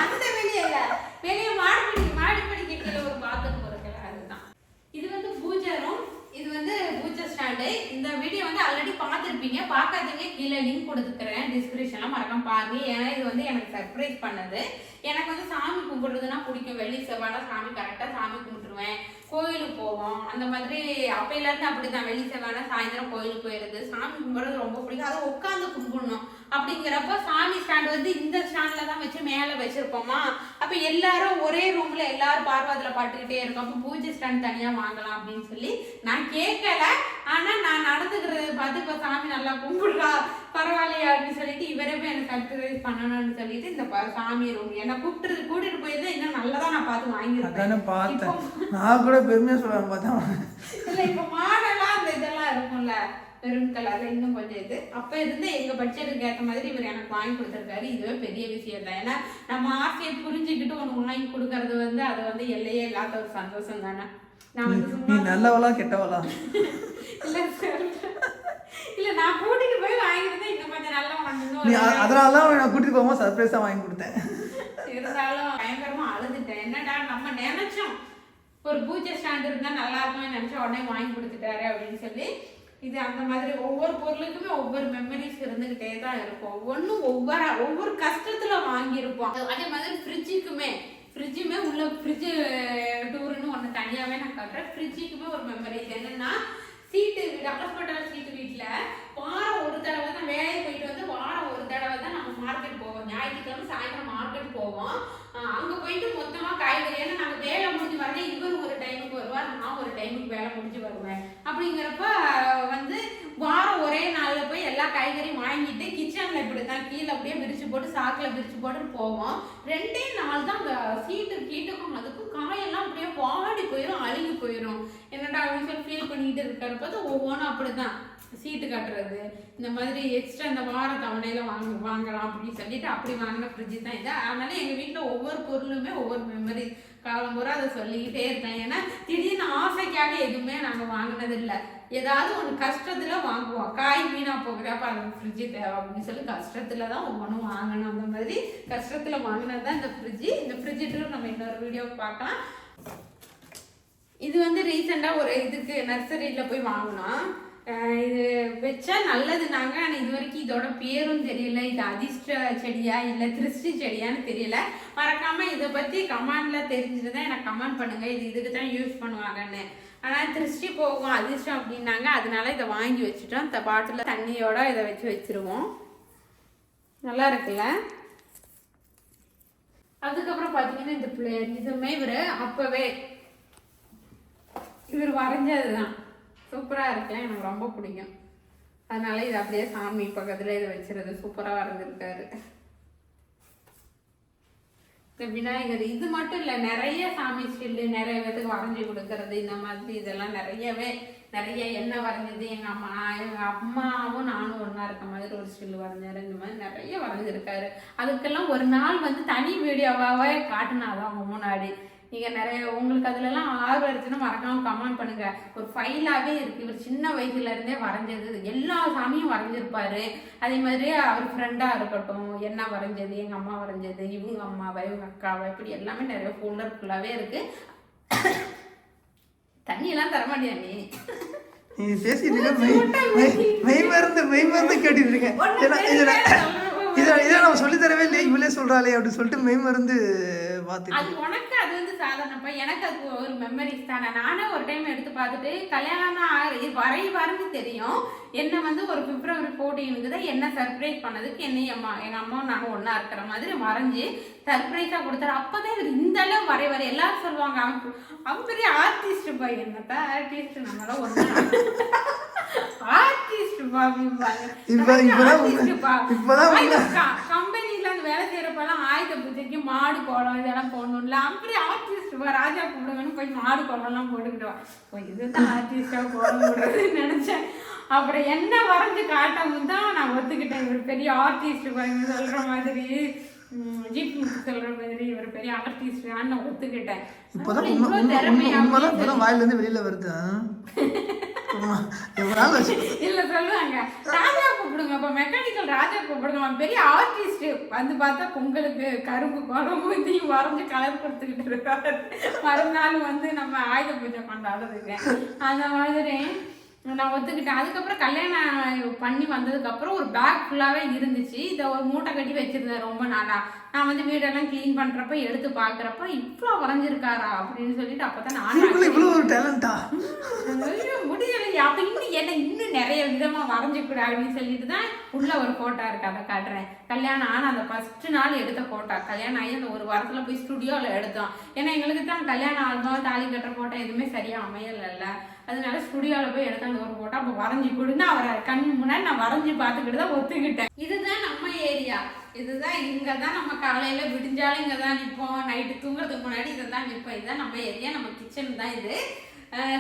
அந்த வெளியே இல்லை, வெளியே மாடிப்படி கீழே ஒரு பாத்ரூம் இருக்குல்ல, அதுதான். இது வந்து பூஜை ரூம். இது வந்து பூஜை ஸ்டாண்டு. இந்த வீடியோ வந்து ஆல்ரெடி பார்த்துருப்பீங்க, பார்க்காதீங்க கீழே லிங்க் கொடுத்துக்கிறேன் டிஸ்கிரிப்ஷனில், மறக்காம பாருங்க. ஏன்னா இது வந்து எனக்கு சர்ப்ரைஸ் பண்ணது. எனக்கு வந்து சாமி கும்பிடுறதுன்னா பிடிக்கும். வெள்ளி செவ்வாய் சாமி கரெக்டாக சாமி கும்பிட்டுருவேன். கோயிலுக்கு போவோம், அந்த மாதிரி அப்பையிலேருந்து அப்படி தான். வெள்ளி செவ்வாய் சாயந்தரம் கோயிலுக்கு போயிடுது. சாமி கும்பிடுறது ரொம்ப பிடிக்கும். அதை உட்காந்து கும்பிடணும். அப்படிங்கிறப்ப சாமி ஸ்டாண்ட் வந்து இந்த ஸ்டாண்டில் தான் வச்சு மேலே வச்சுருப்போமா. அப்போ எல்லாரும் ஒரே ரூமில் எல்லாரும் பார்வதில் பாட்டுக்கிட்டே இருக்கோம். அப்போ பூஜை ஸ்டாண்ட் தனியாக வாங்கலாம் அப்படின்னு சொல்லி நான் கேட்கல. ஆனால் நான் நடந்துக்கிறத பார்த்து இப்போ சாமி நல்லா கும்பிடுறா, பரவாயில்லையா அப்படின்னு சொல்லிட்டு இவரே எனக்கு சர்ப்ரைஸ் பண்ணணும்னு சொல்லிட்டு இந்த சாமி ரூம் என்னை கூட்டிட்டு போயிருந்தா இன்னும் நல்லதான் நான் பார்த்து வாங்கிருக்கேன். நான் கூட பெருமையாக சொல்லுவேன் பார்த்தா. இல்லை இப்போ மாடலாக அந்த இதெல்லாம் இருக்கும்ல, மெரூன் கலர்ல இன்னும் கொஞ்சம் இது. அப்ப இருந்து எங்க பட்ஜெட்டுக்கு ஏற்ற மாதிரி இவர் எனக்கு வாங்கி கொடுத்துருக்காரு. இதுவே பெரிய விஷயம் தான். ஏன்னா நம்ம ஆசையை புரிஞ்சுக்கிட்டு ஒன்று வாங்கி கொடுக்கறது வந்து அது வந்து எல்லையே இல்லாத ஒரு சந்தோஷம் தானே. நான் வந்து சும்மா நல்லவளா கெட்டவளா இல்ல நான் கூட்டிட்டு போய் வாங்கிட்டு இன்னும் கொஞ்சம் நல்லா வாங்கணும். அதனாலதான் நான் கூட்டிட்டு போகும்போது சர்ப்ரைஸா வாங்கி கொடுத்தேன். இருந்தாலும் பயங்கரமா அழுதுட்டேன். என்னடா நம்ம நினைச்சோம் ஒரு பூஜை ஸ்டாண்ட் இருந்தா நல்லா இருக்கும்னு நினைச்சா உடனே வாங்கி கொடுத்துட்டாரு அப்படின்னு சொல்லி. இது அந்த மாதிரி ஒவ்வொரு பொருளுக்குமே ஒவ்வொரு மெமரிஸ் இருந்துகிட்டே தான் இருக்கும். ஒவ்வொன்றும் ஒவ்வொரு கஷ்டத்துல வாங்கியிருப்போம். அதே மாதிரி ஃப்ரிட்ஜுமே உள்ள ஃப்ரிட்ஜு டூருன்னு ஒன்று தனியாகவே நான் காட்டுறேன். ஃப்ரிட்ஜுக்குமே ஒரு மெமரிஸ் என்னன்னா, சீட்டு ஹாஸ்பிட்டல் சீட்டு வீட்டில் வாரம் ஒரு தடவை தான் வேலையை போயிட்டு வந்து வாரம் ஒரு தடவை தான் நம்ம மார்க்கெட் போவோம். ஞாயிற்றுக்கிழமை சாயந்தரம் மார்க்கெட் போவோம். அங்கே போயிட்டு மொத்தமாக காய்கறி, ஏன்னா நாங்கள் வேலை முடிஞ்சு வரேன், இவர் ஒரு டைமுக்கு வருவார், நான் ஒரு டைமுக்கு வேலை முடிஞ்சு வருவேன். அப்படிங்கிறப்ப வந்து வாரம் ஒரே நாளில் போய் எல்லா காய்கறியும் வாங்கிட்டு கிச்சனில் இப்படி தான் கீழே அப்படியே விரிச்சு போட்டு சாக்கில் விரிச்சு போட்டு போவோம். 2 நாள் தான் அந்த கீட்டுக்கும் அதுக்கும் காயெல்லாம் அப்படியே வாடி போயிடும், அழுகி போயிடும். என்னடா அப்படின்னு சொல்லி ஃபீல் பண்ணிக்கிட்டு இருக்கிறப்ப ஒவ்வொன்றும் அப்படி தான் சீட்டு கட்டுறது, இந்த மாதிரி எக்ஸ்ட்ரா இந்த வார தவணையில வாங்கலாம் அப்படின்னு சொல்லிட்டு அப்படி வாங்கின ஃப்ரிட்ஜு தான் இது. அதனால எங்கள் வீட்டில் ஒவ்வொரு பொருளுமே ஒவ்வொரு மெமரி காலம்பூரா அதை சொல்லிக்கிட்டே இருக்கேன். ஏன்னா திடீர்னு ஆசைக்காக எதுவுமே நாங்கள் வாங்கினது இல்லை. ஏதாவது ஒன்று கஷ்டத்துல வாங்குவோம். காய் வீணா போகுது, அப்போ அந்த ஃப்ரிட்ஜு தேவை அப்படின்னு சொல்லி கஷ்டத்துல தான் ஒவ்வொன்றும் வாங்கணும். அந்த மாதிரி கஷ்டத்துல வாங்கினது தான் இந்த ஃப்ரிட்ஜு. இந்த ஃப்ரிட்ஜு நம்ம இன்னொரு வீடியோ பார்க்கலாம். இது வந்து ரீசெண்டாக ஒரு இதுக்கு நர்சரியில் போய் வாங்கினோம். இது வச்சா நல்லது நாங்கள். ஆனால் இது வரைக்கும் இதோட பேரும் தெரியல. இது அதிர்ஷ்ட செடியா இல்லை திருஷ்டி செடியான்னு தெரியல. மறக்காமல் இதை பற்றி கமெண்டில் தெரிஞ்சுட்டு தான் எனக்கு கமெண்ட் பண்ணுங்கள். இது இதுக்கு தான் யூஸ் பண்ணுவாங்கன்னு. ஆனால் திருஷ்டி போகும் அதிர்ஷ்டம் அப்படின்னாங்க. அதனால இதை வாங்கி வச்சுட்டோம். இந்த பாட்டில் தண்ணியோட இதை வச்சுருவோம். நல்லா இருக்குல்ல. அதுக்கப்புறம் பார்த்தீங்கன்னா இந்த பிள்ளையர் இதுவுமே அப்போவே இவர் வரைஞ்சது தான். சூப்பராக இருக்கேன், எனக்கு ரொம்ப பிடிக்கும். அதனால இது அப்படியே சாமி பக்கத்தில் இதை வச்சுருது. சூப்பராக வரைஞ்சிருக்காரு. இந்த விநாயகர் இது மட்டும் இல்லை, நிறைய சாமி ஸ்டில்லு நிறைய பேருக்கு வரைஞ்சி கொடுக்கறது. இந்த மாதிரி இதெல்லாம் நிறைய என்ன வரைஞ்சது. எங்கள் அம்மாவும் நானும் ஒன்றா இருக்க மாதிரி ஒரு ஸ்டில் வரைஞ்சாரு. இந்த மாதிரி நிறைய வரைஞ்சிருக்காரு. அதுக்கெல்லாம் ஒரு நாள் வந்து தனி வீடியோவாகவே காட்டினாதான் அவங்க முன்னாடி. நீங்கள் நிறைய உங்களுக்கு அதுலலாம் ஆர்வம் இருந்துச்சுன்னா மறக்காம கமெண்ட் பண்ணுங்க. ஒரு ஃபைலாகவே இருக்குது. இவர் சின்ன வயசுலேருந்தே வரைஞ்சது, எல்லா சாமியும் வரைஞ்சிருப்பாரு. அதே மாதிரி அவர் ஃப்ரெண்டாக இருக்கட்டும், என்ன வரைஞ்சது, எங்கள் அம்மா வரைஞ்சது, இவங்க அம்மாவை, இவங்க அக்காவை, இப்படி எல்லாமே நிறைய ஃபோல்டர் ஃபுல்லாகவே இருக்குது. தண்ணியெல்லாம் தரமாட்டியா நீ பேசிட்டு மெய் மருந்து கேட்டுட்டு இருக்கேன். இதை நம்ம சொல்லி தரவே இல்லையே, இவளே சொல்றாளே அப்படின்னு சொல்லிட்டு மெய் மருந்து பார்த்துட்டு. அது உனக்கு அது வந்து சாதாரணப்பா, எனக்கு அது ஒரு மெமரிஸ் தானே. நானே ஒரு டைம் எடுத்து பார்த்துட்டு கல்யாணம் தான் வரைவாருன்னு தெரியும். என்ன வந்து ஒரு February 14 தான் என்ன சர்ப்ரைஸ் பண்ணதுக்கு என்னையும் எங்கள் அம்மாவும் நானும் ஒன்றா இருக்கிற மாதிரி வரைஞ்சி சர்ப்ரைஸாக கொடுத்தாரு. அப்போதான் இவர் இந்த அளவு வரைவார். எல்லாரும் சொல்லுவாங்க அவன் பெரிய ஆர்டிஸ்ட் பா. என்னத்தான் ஆர்டிஸ்ட், நம்மளாம் ஒன்றா ஆர்டிஸ்ட் கம்பெனில அந்த வேலை செய்யறப்பெல்லாம் ஆயுத பூஜைக்கு மாடு கோலம் இதெல்லாம் போடணும்ல, அப்படி ஆர்டிஸ்ட் ராஜா கூப்பிடுவேன்னு போய் மாடு கோலம் எல்லாம் போட்டுக்கிட்டோம். இதுதான் ஆர்டிஸ்டா கோலம் போடுறதுன்னு நினைச்சேன். அப்புறம் என்ன வரைஞ்சு காட்டவும் தான் நான் ஒத்துக்கிட்டேன். இவர் பெரிய ஆர்டிஸ்ட் சொல்ற மாதிரி, ஜிபி சொல்ற மாதிரி இவர் பெரிய ஆர்டிஸ்ட் நான் ஒத்துக்கிட்டேன். இப்பதான் வாயில இருந்து வெளியில வருது. இல்ல சொல்லுவாங்க ராஜா கூப்பிடுங்க, இப்ப மெக்கானிக்கல் ராஜா கூப்பிடுங்க, பெரிய ஆர்டிஸ்ட். வந்து பார்த்தா பொங்கலுக்கு கரும்பு குழம்பு இதையும் வரைஞ்சு கலர் கொடுத்துக்கிட்டு இருக்காரு. மறுநாள் வந்து நம்ம ஆயுத பூஜை கொண்டாடுறதுக்கு அந்த மாதிரி நான் ஒத்துக்கிட்டேன். அதுக்கப்புறம் கல்யாணம் பண்ணி வந்ததுக்கப்புறம் ஒரு பேக் ஃபுல்லாகவே இருந்துச்சு. இதை ஒரு மூட்டை கட்டி வச்சுருந்தேன் ரொம்ப நாளாக. நான் வந்து வீடெல்லாம் க்ளீன் பண்ணுறப்ப எடுத்து பார்க்குறப்ப இவ்வளோ வரைஞ்சிருக்காரா அப்படின்னு சொல்லிட்டு அப்போ தான் நான் இவ்வளோ ஒரு டேலண்டா முடியலையா, அப்போ இன்னும் நிறைய விதமாக வரைஞ்சிக்கூட அப்படின்னு சொல்லிட்டு தான் உள்ள ஒரு ஃபோட்டோ இருக்கு, அதை காட்டுறேன். கல்யாணம் ஆனால் அந்த ஃபஸ்ட்டு நாள் எடுத்த ஃபோட்டோ, கல்யாணம் ஆகி அந்த ஒரு வாரத்தில் போய் ஸ்டுடியோவில் எடுத்தோம். ஏன்னா எங்களுக்கு தான் கல்யாணம் ஆகும், தாலி கட்டுற ஃபோட்டோ எதுவுமே சரியாக அமையலைல்ல, அதனால ஸ்டுடியோவில் போய் எடுத்த அந்த ஒரு ஃபோட்டோ அப்போ வரைஞ்சி கொடுன்னு அவரை கண் முன்னாடி நான் வரைஞ்சி பார்த்துக்கிட்டு தான் ஒத்துக்கிட்டேன். இதுதான் நம்ம ஏரியா, இதுதான் இங்கே தான் நம்ம காலையில் விடிஞ்சாலும் இங்கே தான் நிற்போம், நைட்டு தூங்குறதுக்கு முன்னாடி இதை தான் நிற்போம். இதுதான் நம்ம ஏரியா, நம்ம கிச்சன் தான் இது.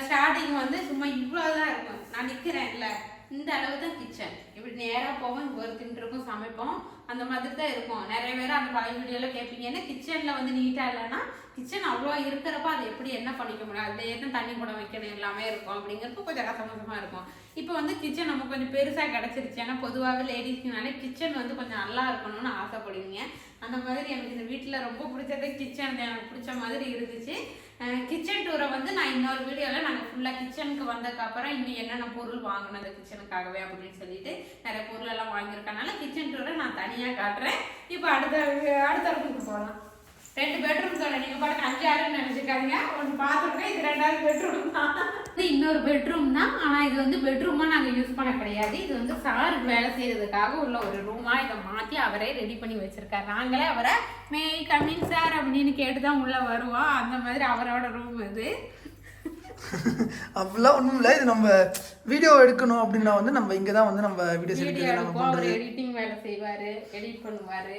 ஸ்டார்டிங் வந்து சும்மா இவ்வளோ தான் இருக்கும், நான் நிற்கிறேன் இல்லை இந்த அளவு தான் கிச்சன். இப்படி நேராக போவோம், இங்கே ஒரு தின்றுக்கும் சமைப்போம், அந்த மாதிரி தான் இருக்கும். நிறைய பேர் அந்த பழைய வீடியோவில் கேட்பீங்க, ஏன்னா கிச்சனில் வந்து நீட்டாக இல்லைன்னா கிச்சன் அவ்வளோ இருக்கிறப்ப அதை எப்படி என்ன பண்ணிக்க முடியாது, அதில் என்ன தண்ணி கூட வைக்கணும் எல்லாமே இருக்கும் அப்படிங்கிறப்ப கொஞ்சம் கசமசமாக இருக்கும். இப்போ வந்து கிச்சன் நமக்கு கொஞ்சம் பெருசாக கிடச்சிருச்சு. ஏன்னா பொதுவாகவே லேடிஸ்னாலே கிச்சன் வந்து கொஞ்சம் நல்லா இருக்கணும்னு ஆசைப்படுவீங்க. அந்த மாதிரி எனக்கு இந்த வீட்டில் ரொம்ப பிடிச்சது கிச்சன், எனக்கு பிடிச்ச மாதிரி இருந்துச்சு. கிச்சன் டூரை வந்து நான் இன்னொரு வீடியோவில் நாங்கள் ஃபுல்லாக கிச்சனுக்கு வந்ததுக்கப்புறம் இன்னும் என்னென்ன பொருள் வாங்கணும் அந்த கிச்சனுக்காகவே அப்படின்னு சொல்லிட்டு நிறைய பொருள் எல்லாம் வாங்கியிருக்கனால கிச்சன் டூரை நான் தனியாக காட்டுறேன். இப்போ அடுத்த ரூமுக்கு போகலாம். 2 பெட்ரூம் சொல்ல, நீங்கள் பாட்டுக்கு 5 6 நினச்சிக்காதீங்க. ஒன்று பார்த்துருக்கேன், இது 2வது பெட்ரூம் தான். இன்னொரு பெட்ரூம் தான், ஆனால் இது வந்து பெட்ரூமாக நாங்கள் யூஸ் பண்ண கிடையாது. இது வந்து சாருக்கு வேலை செய்யறதுக்காக உள்ள ஒரு ரூமாக இதை மாற்றி அவரே ரெடி பண்ணி வச்சிருக்காரு. நாங்களே அவரை மே கமிங் சார் அப்படின்னு கேட்டு தான் உள்ளே வருவோம். அந்த மாதிரி அவரோட ரூம் இது. அப்படிலாம் ஒன்றும் இல்லை, இது நம்ம வீடியோ எடுக்கணும் அப்படின்னா வந்து நம்ம இங்கே தான் வந்து நம்ம வீடியோ எடுப்போம். அவர் எடிட்டிங் வேலை செய்வார், எடிட் பண்ணுவார்.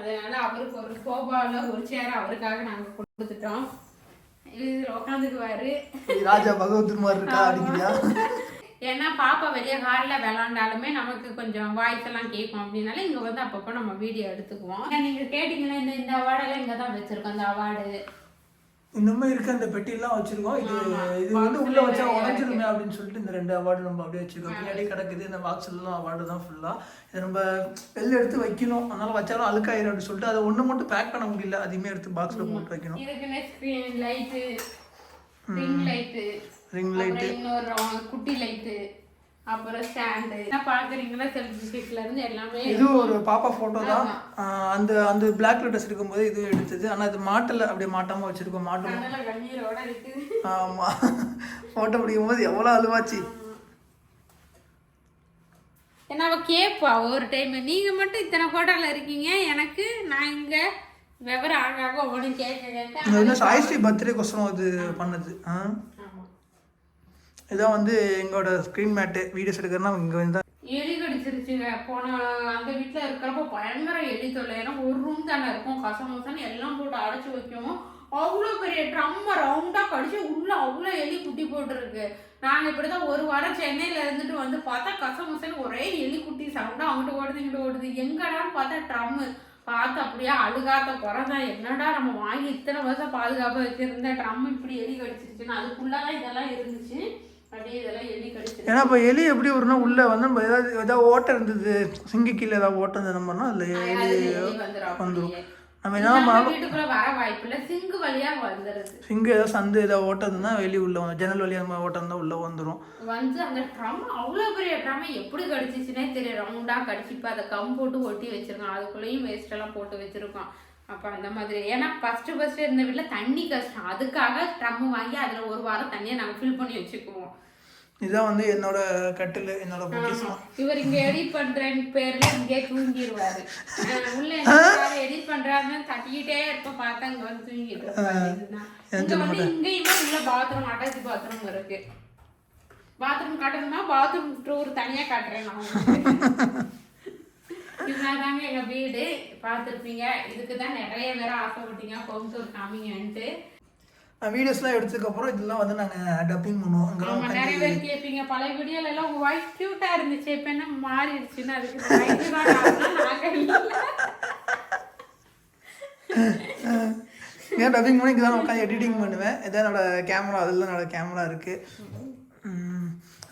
அதனால அவருக்கு ஒரு சோபாவில் ஒரு சேர் அவருக்காக நாங்கள் கொடுத்துட்டோம். இதில் உட்காந்துக்குவாரு. ராஜா பகவத் மாதிரி இருக்கா அப்படிங்கிறியா? ஏன்னா பாப்பா வெளியே ஹாலில் விளாண்டாலுமே நமக்கு கொஞ்சம் வாய்ஸ் எல்லாம் கேட்கும். அப்படின்னால இங்கே வந்து அப்பப்போ நம்ம வீடியோ எடுத்துக்குவோம். நீங்கள் கேட்டிங்கன்னா இந்த அவார்டெல்லாம் இங்கே தான் வச்சுருக்கோம். அந்த அவார்டு இன்னுமே இருக்க அந்த பெட்டியெல்லாம் வச்சிருக்கோம். இது வந்து உள்ள வச்சா உடஞ்சிருமே அப்படின்னு சொல்லிட்டு இந்த 2 அவார்டு நம்ம அப்படியே வச்சிருக்கோம். பின்னாடி கிடக்குது இந்த பாக்ஸ்லாம் அவார்டு தான் ஃபுல்லா. இதை நம்ம வெளில எடுத்து வைக்கணும், அதனால வச்சாலும் அழுக்காயிரும் அப்படின்னு சொல்லிட்டு அதை ஒன்று மட்டும் பேக் பண்ண முடியல, அதையுமே எடுத்து பாக்ஸ்ல போட்டு வைக்கணும். ரிங் லைட்டு, இன்னொரு குட்டி லைட்டு, அப்புறம் ஸ்டாண்டு. என்ன பார்க்குறீங்களா, செல்ஃபில இருந்து எல்லாமே. இது ஒரு பாப்பா ஃபோட்டோ தான். அந்த அந்த பிளாக் ட்ரெஸ் இருக்கும்போது இது எடுத்தது. ஆனால் அது மாட்டல, அப்படியே மாட்டாமல் வச்சிருக்கோம். மாட்டோம். ஆமாம், ஃபோட்டோ பிடிக்கும் போது எவ்வளோ அழுவாச்சு. ஏன்னா அவள் கேட்பா ஒரு டைம், நீங்கள் மட்டும் இத்தனை ஃபோட்டோவில் இருக்கீங்க, எனக்கு நான் இங்கே விவரம் ஆகாக ஒவ்வொன்றும் கேட்க சாய்ஸ்ரீ பர்த்டே கொஸ்டின் அது பண்ணது. இதான் வந்து எங்களோட ஸ்க்ரீன் மேட்டு. வீடியோஸ் எடுக்கிறனா இங்கே வந்து எலி கடிச்சிருச்சுங்க. போன அந்த வீட்டில் இருக்கிறப்ப பயங்கர எலி தொல்லை. ஏன்னா ஒரு ரூம் தானே இருக்கும், கசமசன்னு எல்லாம் போட்டு அடைச்சி வைக்கவும் அவ்வளோ பெரிய ட்ரம்மை ரவுண்டாக கடிச்சு உள்ளே அவ்வளோ எலி குட்டி போட்டுருக்கு. நாங்கள் இப்படி தான் ஒரு வாரம் சென்னையில் இருந்துட்டு வந்து பார்த்தா கசமசன்னு ஒரே எலி குட்டி சவுண்டாக அங்கிட்டு ஓடுது இங்கிட்டு ஓடுது. எங்கடான்னு பார்த்தா ட்ரம்மு பார்த்து அப்படியே அழுகாத குறைதான். என்னடா நம்ம வாங்கி இத்தனை வருஷம் பாதுகாப்பாக வச்சிருந்த ட்ரம் இப்படி எலி கடிச்சிருச்சுன்னு. அதுக்குள்ளதான் இதெல்லாம் இருந்துச்சு. அப்படியே இதெல்லாம் எலி கடிச்சிருச்சு. ஏன்னா இப்போ எலி எப்படி வரும்னா உள்ளே வந்து நம்ம ஏதாவது ஓட்டை இருந்தது, சிங்கு கீழே ஏதாவது ஓட்டம் இருந்தது நம்மனா அதில் எலி வந்துடும். நம்ம என்ன வீட்டுக்குள்ள வர வாய்ப்பு இல்லை, சிங்கு வழியா வந்துடுது. சிங்கு ஏதாவது சந்து ஏதாவது ஓட்டம் இருந்ததுன்னா வெளி உள்ள வந்து ஜன்னல் வழியாக அந்த ஓட்டம் இருந்தால் உள்ளே வந்துடும். வந்து அந்த ட்ரம் அவ்வளோ பெரிய ட்ரம் எப்படி கடிச்சிச்சுன்னே தெரியும். ரவுண்டாக கடிச்சு இப்போ அதை கம் போட்டு ஒட்டி வச்சிருக்கோம். அதுக்குள்ளேயும் வேஸ்ட் எல்லாம் போட்டு வச்சிருக்கோம். அப்போ அந்த மாதிரி ஏன்னா ஃபர்ஸ்ட் இருந்த வீட்டில் தண்ணி கஷ்டம். அதுக்காக ட்ரம் வாங்கி அதில் ஒரு வாரம் தண்ணியை நாங்கள் ஃபில் பண்ணி வச்சுக்குவோம். இதுதான் வந்து என்னோட கட்டில், என்னோட பொக்கிஷம். இவர் இங்க எடிட் பண்றேன்னு பேர்ல இங்கே தூங்கிடுவாரு. உள்ள எடிட் பண்றாருன்னு தட்டிக்கிட்டே இருப்ப பார்த்தா இங்க வந்து தூங்கிட்டு இங்க வந்து இங்கேயுமே உள்ள பாத்ரூம் அட்டாச் பாத்ரூம் இருக்கு. பாத்ரூம் காட்டணுமா பாத்ரூம் டூர் தனியா காட்டுறேன் நான். இதுதாங்க எங்க வீடு பார்த்துருப்பீங்க. இதுக்குதான் நிறைய பேர் ஆசைப்பட்டீங்க ஹோம் டூர் காமிங்கன்ட்டு. வீடியோஸ்லாம் எடுத்ததுக்கப்புறம் இதெல்லாம் வந்து நாங்கள் டப்பிங் பண்ணுவோம். நிறைய பேர் கேட்பீங்க பழைய வீடியோல எல்லாம் உங்க வாய்ஸ் கியூட்டா இருந்துச்சு, இப்ப என்ன மாறிடுச்சுன்னு. அதுக்கு ஏன் டப்பிங் பண்ணி இங்கே தான் உட்காந்து எடிட்டிங் பண்ணுவேன். இதான் என்னோட கேமரா, அதெல்லாம் என்னோட கேமரா இருக்கு.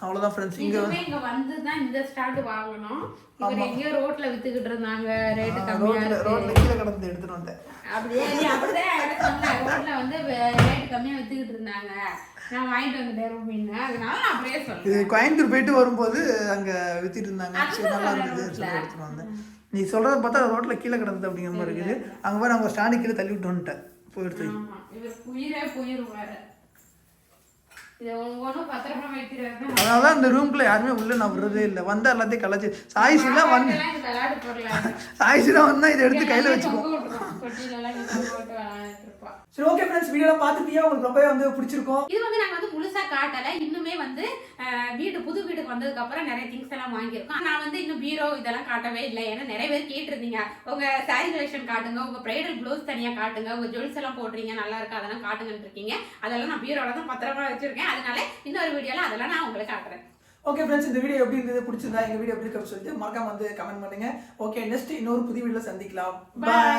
அவ்வளோதான் ஃப்ரெண்ட்ஸ். இங்க வந்து தான் இந்த ஸ்டாண்ட் வாங்கணும். இவர் எங்கேயோ ரோட்ல வித்துக்கிட்டு இருந்தாங்க, ரேட்டு கம்மியா இருக்கு. ரோட்ல கீழே கடந்து எடுத்துட்டு வந்தேன். அப்படியே அப்படிதான் சொன்னேன், ரோட்ல வந்து ரேட்டு கம்மியா வித்துக்கிட்டு இருந்தாங்க, நான் வாங்கிட்டு வந்துட்டேன் ரூமின்னு. அதனால நான் அப்படியே சொன்னேன். இது கோயம்புத்தூர் போயிட்டு வரும்போது அங்க வித்துட்டு இருந்தாங்க. சரி நல்லா இருந்தது எடுத்துட்டு வந்தேன். நீ சொல்றத பார்த்தா ரோட்ல கீழே கிடந்தது அப்படிங்கிற மாதிரி இருக்குது. அங்க போய் அவங்க ஸ்டாண்டு கீழே தள்ளி விட்டு வந்துட்டேன் போய் எடுத்து. இவர் உயிரே போயிருவாரு. அதனாலதான் இந்த ரூம்குள்ள யாருமே உள்ள நான் விடுறதே இல்லை. வந்தா எல்லாத்தையும் கலைச்சு சாயிஸ்லாம் வந்து சாயிஸ்லாம் வந்தா இதை எடுத்து கையில வச்சுக்கோ. சரி ஓகே ஃப்ரெண்ட்ஸ், வீடியோலாம் பார்த்துட்டியா? உங்களுக்கு ரொம்பவே வந்து பிடிச்சிருக்கும். இது வந்து நாங்கள் வந்து முழுசா காட்டல. இன்னுமே வந்து புது வீட்டுக்கு வந்ததுக்கு அப்புறம் நிறைய திங்ஸ் எல்லாம் வாங்கியிருக்கோம். நான் வந்து இன்னும் பீரோ இதெல்லாம் காட்டவே இல்லை. ஏன்னா நிறைய பேர் கேட்டிருந்தீங்க உங்க சாரி கலெக்ஷன் காட்டுங்க, உங்க பிரைடல் ப்ளவுஸ் தனியா காட்டுங்க, உங்க ஜுவல்ஸ் எல்லாம் போடுறீங்க நல்லா இருக்கு அதெல்லாம் காட்டுங்கன்னு இருக்கீங்க. அதெல்லாம் நான் பீரோல தான் பத்திரமா வச்சிருக்கேன். அதனால இன்னொரு வீடியோல அதெல்லாம் நான் உங்களுக்கு காட்டுறேன். ஓகே ஃப்ரெண்ட்ஸ், இந்த வீடியோ எப்படி இருந்தது, பிடிச்சிருந்தா எங்க வீடியோ எப்படி இருக்குன்னு சொல்லிட்டு மறக்காம வந்து கமெண்ட் பண்ணுங்க. ஓகே, நெக்ஸ்ட் இன்னொரு புது வீடியோல சந்திக்கலாம். பாய்.